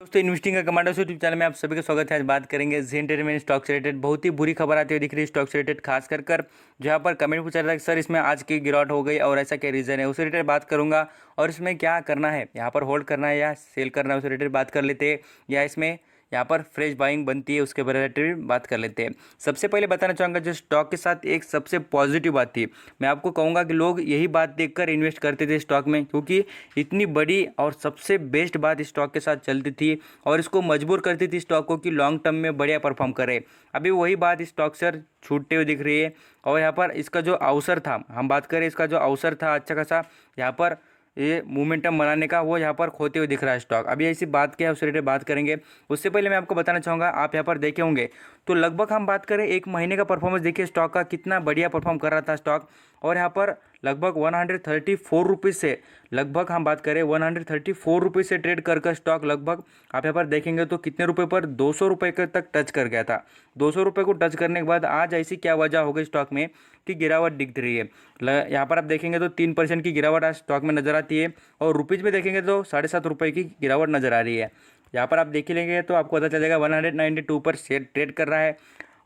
दोस्तों इन्वेस्टिंग का commanders YouTube channel में आप सभी का स्वागत है। आज बात करेंगे जी एंटरटेनमेंट स्टॉक से रिलेटेड बहुत ही बुरी खबर आती हुई दिख रही है स्टॉक से रिलेटेड, खास कर जहां पर कमेंट पूछा रहा है सर इसमें आज की गिरावट हो गई और ऐसा क्या रीज़न है, उससे रिलेटेड बात करूंगा। और इसमें क्या करना है, यहाँ पर होल्ड करना है या सेल करना है, उससे रिलेटेड बात कर लेते हैं। या इसमें यहाँ पर फ्रेश बाइंग बनती है उसके रिलेटेड बात कर लेते हैं। सबसे पहले बताना चाहूँगा जो स्टॉक के साथ एक सबसे पॉजिटिव बात थी, मैं आपको कहूँगा कि लोग यही बात देखकर इन्वेस्ट करते थे स्टॉक में, क्योंकि इतनी बड़ी और सबसे बेस्ट बात स्टॉक के साथ चलती थी और इसको मजबूर करती थी स्टॉक को कि लॉन्ग टर्म में बढ़िया परफॉर्म करे। अभी वही बात स्टॉक से छूटते हुए दिख रही है। और यहाँ पर इसका जो अवसर था, हम बात करें इसका जो अवसर था अच्छा खासा यहाँ पर ये मोमेंटम बनाने का, वो यहाँ पर खोते हुए दिख रहा है स्टॉक। अभी ऐसी बात क्या है उससे रिलेटेड बात करेंगे। उससे पहले मैं आपको बताना चाहूँगा, आप यहाँ पर देखे होंगे तो लगभग हम बात करें एक महीने का परफॉर्मेंस देखिए स्टॉक का, कितना बढ़िया परफॉर्म कर रहा था स्टॉक। और यहाँ पर लगभग 134 रुपीज़ से लगभग हम बात करें 134 रुपीज़ से ट्रेड कर स्टॉक लगभग आप यहाँ पर देखेंगे तो कितने रुपए पर 200 रुपये के तक टच कर गया था। 200 रुपये को टच करने के बाद आज ऐसी क्या वजह हो गई स्टॉक में कि गिरावट दिख रही है। यहाँ पर आप देखेंगे तो 3% की गिरावट आज स्टॉक में नजर आती है और रुपीज़ में देखेंगे तो 7.5 रुपये की गिरावट नजर आ रही है। यहाँ पर आप देख लेंगे तो आपको पता चलेगा 192 पर शेयर ट्रेड कर रहा है।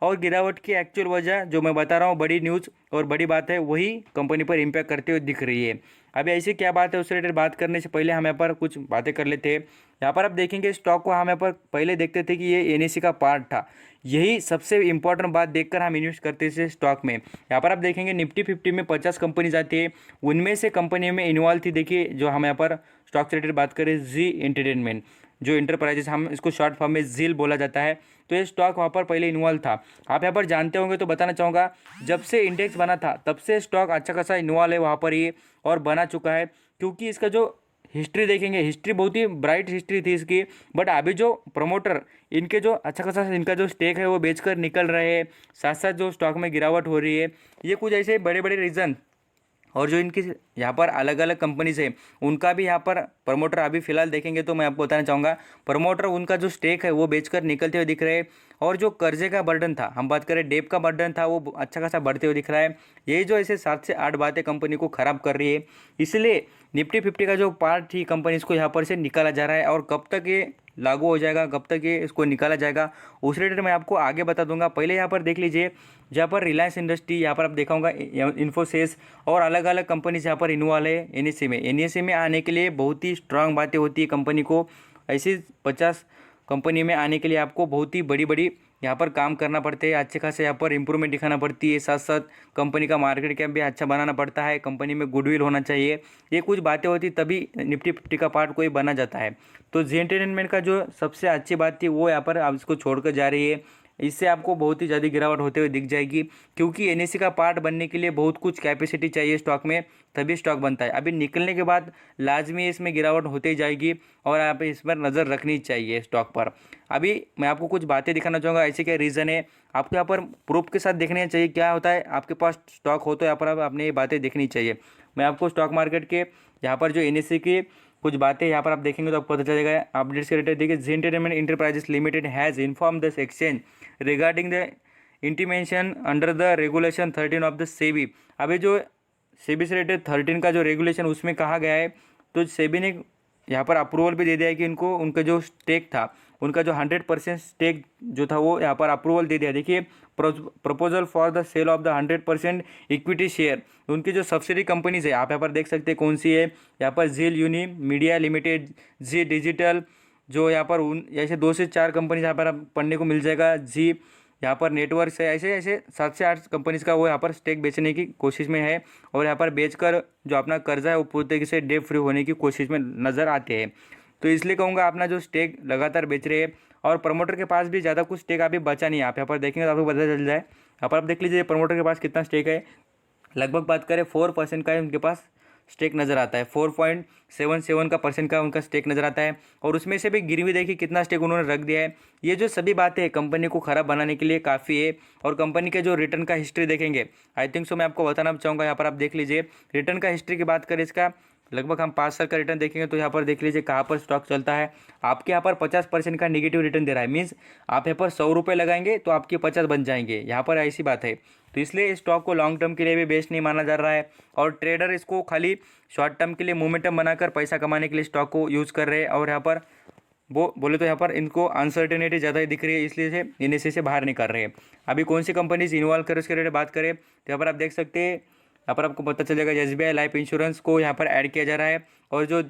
और गिरावट की एक्चुअल वजह जो मैं बता रहा हूँ, बड़ी न्यूज़ और बड़ी बात है, वही कंपनी पर इम्पैक्ट करते हुए दिख रही है। अभी ऐसी क्या बात है उससे रिलेटेड बात करने से पहले हम यहाँ पर कुछ बातें कर लेते हैं। यहाँ पर आप देखेंगे स्टॉक को हम यहाँ पर पहले देखते थे कि ये एनएससी का पार्ट था, यही सबसे इंपॉर्टेंट बात देखकर हम इन्वेस्ट करते थे स्टॉक में। यहाँ पर आप देखेंगे निफ्टी 50 में 50 कंपनीज आती है, उनमें से कंपनी में इन्वॉल्व थी। देखिए जो हम यहाँ पर स्टॉक से रिलेटेड बात करें, जी एंटरटेनमेंट जो इंटरप्राइजेस, हम इसको शॉर्ट फॉर्म में जील बोला जाता है, तो ये स्टॉक वहाँ पर पहले इन्वॉल्व था। आप यहाँ पर जानते होंगे तो बताना चाहूँगा, जब से इंडेक्स बना था तब से स्टॉक अच्छा खासा इन्वॉल्व है वहाँ पर ही और बना चुका है। क्योंकि इसका जो हिस्ट्री देखेंगे, हिस्ट्री बहुत ही ब्राइट हिस्ट्री थी इसकी। बट अभी जो प्रमोटर इनके जो अच्छा खासा इनका जो स्टेक है वो बेचकर निकल रहे हैं, साथ साथ जो स्टॉक में गिरावट हो रही है, ये कुछ ऐसे बड़े बड़े रीज़न। और जो इनकी यहाँ पर अलग अलग कंपनीज है उनका भी यहाँ पर प्रमोटर अभी फिलहाल देखेंगे तो मैं आपको बताना चाहूँगा, प्रमोटर उनका जो स्टेक है वो बेचकर निकलते हुए दिख रहे हैं। और जो कर्जे का बर्डन था, हम बात करें डेप का बर्डन था, वो अच्छा खासा बढ़ते हुए दिख रहा है। यही जो ऐसे 7 से 8 बातें कंपनी को ख़राब कर रही है, इसलिए निफ्टी 50 का जो पार्ट थी कंपनी को यहाँ पर से निकाला जा रहा है। और कब तक ये लागू हो जाएगा, कब तक ये इसको निकाला जाएगा, उस रिलेटेड मैं आपको आगे बता दूंगा। पहले यहाँ पर देख लीजिए, जहाँ पर रिलायंस इंडस्ट्री, यहाँ पर आप देखा होगा इन्फोसिस और अलग अलग कंपनीज यहाँ पर इन्वॉल्व है एनएससी में। एनएससी में आने के लिए बहुत ही स्ट्रांग बातें होती है कंपनी को, ऐसी 50 कंपनी में आने के लिए आपको बहुत ही बड़ी बड़ी यहाँ पर काम करना पड़ते हैं, अच्छे खासे यहाँ पर इंप्रूवमेंट दिखाना पड़ती है, साथ साथ कंपनी का मार्केट कैप भी अच्छा बनाना पड़ता है, कंपनी में गुडविल होना चाहिए, ये कुछ बातें होती तभी निफ्टी 50 का पार्ट कोई बना जाता है। तो जी एंटरटेनमेंट का जो सबसे अच्छी बात थी वो यहाँ पर आप इसको छोड़कर जा रही है, इससे आपको बहुत ही ज़्यादा गिरावट होते हुए दिख जाएगी। क्योंकि एनएससी का पार्ट बनने के लिए बहुत कुछ कैपेसिटी चाहिए स्टॉक में, तभी स्टॉक बनता है। अभी निकलने के बाद लाजमी इसमें गिरावट होती ही जाएगी और आप इस पर नज़र रखनी चाहिए स्टॉक पर। अभी मैं आपको कुछ बातें दिखाना चाहूँगा, ऐसे क्या रीज़न है, आपको यहाँ पर प्रूफ के साथ देखने चाहिए क्या होता है। आपके पास स्टॉक हो तो यहाँ पर आपने ये बातें देखनी चाहिए। मैं आपको स्टॉक मार्केट के यहाँ पर जो एनएससी की कुछ बातें यहाँ पर आप देखेंगे तो आपको पता चलेगा। अपडेट्स के रिलेटेड देखिए, Zee entertainment enterprises limited has inform this exchange regarding the intimation under the regulation 13 of the SEBI. अभी जो सेबी से रिलेटेड 13 का जो रेगुलेशन उसमें कहा गया है, तो सेबी ने यहाँ पर अप्रूवल भी दे दिया है कि इनको उनका जो स्टेक था, उनका जो 100% स्टेक जो था वो यहाँ पर अप्रूवल दे दिया। देखिए proposal for the sale of the 100% equity share, उनकी जो सब्सिडी कंपनीज है आप यहाँ पर देख सकते हैं कौन सी है। यहाँ पर जील यूनि मीडिया लिमिटेड, जी डिजिटल, जो यहाँ पर उन ऐसे 2 से 4 कंपनीज यहाँ पर आप पढ़ने को मिल जाएगा। जी यहाँ पर नेटवर्क है, ऐसे ऐसे 7 से 8 कंपनीज का वो यहाँ पर स्टेक बेचने की कोशिश में है। और यहाँ पर बेचकर जो अपना कर्जा है वो पूरी तरीके से डेट फ्री होने की कोशिश में नज़र आते हैं। तो इसलिए कहूँगा अपना जो स्टेक लगातार बेच रहे हैं और प्रमोटर के पास भी ज़्यादा कुछ स्टेक अभी बचा नहीं है। आप यहाँ पर देखेंगे तो आपको पता चल जाए। यहाँ पर आप देख लीजिए प्रमोटर के पास कितना स्टेक है, लगभग बात करें 4% का है उनके पास स्टेक नज़र आता है, 4.77 का परसेंट का उनका स्टेक नज़र आता है। और उसमें से भी गिरवी देखिए कितना स्टेक उन्होंने रख दिया है। ये जो सभी बातें कंपनी को ख़राब बनाने के लिए काफ़ी है। और कंपनी के जो रिटर्न का हिस्ट्री देखेंगे, आई थिंक सो मैं आपको बताना चाहूँगा, यहाँ पर आप देख लीजिए रिटर्न का हिस्ट्री की बात करें इसका, लगभग हम 5 साल का रिटर्न देखेंगे तो यहाँ पर देख लीजिए कहाँ पर स्टॉक चलता है। आपके यहाँ पर 50% का नेगेटिव रिटर्न दे रहा है, मीन्स आप यहाँ पर 100 रुपये लगाएंगे तो आपके 50 बन जाएंगे, यहाँ पर ऐसी बात है। तो इसलिए इस स्टॉक को लॉन्ग टर्म के लिए भी बेस्ट नहीं माना जा रहा है और ट्रेडर इसको खाली शॉर्ट टर्म के लिए मोमेंटम बनाकर पैसा कमाने के लिए स्टॉक को यूज़ कर रहे हैं। और यहाँ पर वो बोले तो यहाँ पर इनको अनसर्टेनिटी ज़्यादा ही दिख रही है, इसलिए से इन्हें से बाहर निकल रहे हैं। अभी कौन सी कंपनीज इन्वॉल्व कर उसके रिलेटेड बात करें तो यहाँ पर आप देख सकते हैं, यहाँ पर आपको पता चलेगा SBI लाइफ इंश्योरेंस को यहाँ पर ऐड किया जा रहा है, और जो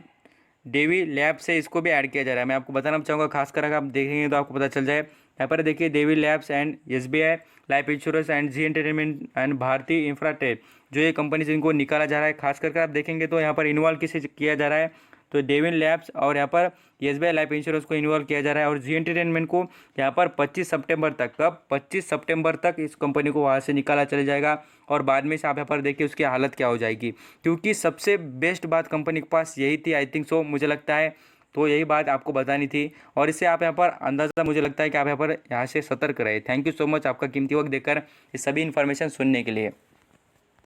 डेवी लैब्स है इसको भी ऐड किया जा रहा है। मैं आपको बताना चाहूँगा, खासकर अगर आप देखेंगे तो आपको पता चल जाए। यहाँ पर देखिए Divi Labs and SBI Life Insurance and Zee Entertainment and Bharatiya Infratech, जो ये कंपनी से इनको निकाला जा रहा है। खास करके आप देखेंगे तो यहाँ पर इन्वॉल्व किसे किया जा रहा है, तो डेविन लैब्स और यहाँ पर SBI लाइफ इंश्योरेंस को इन्वॉल्व किया जा रहा है, और जी एंटरटेनमेंट को यहाँ पर 25 सितंबर तक, कब 25 सितंबर तक इस कंपनी को वहाँ से निकाला चला जाएगा। और बाद में से आप यहाँ पर देखिए उसकी हालत क्या हो जाएगी, क्योंकि सबसे बेस्ट बात कंपनी के पास यही थी, आई थिंक सो, मुझे लगता है। तो यही बात आपको बतानी थी, और इससे आप यहाँ पर अंदाज़ा, मुझे लगता है कि आप यहाँ से सतर्क रहे। थैंक यू सो मच आपका कीमती वक्त देकर इस सभी इन्फॉर्मेशन सुनने के लिए।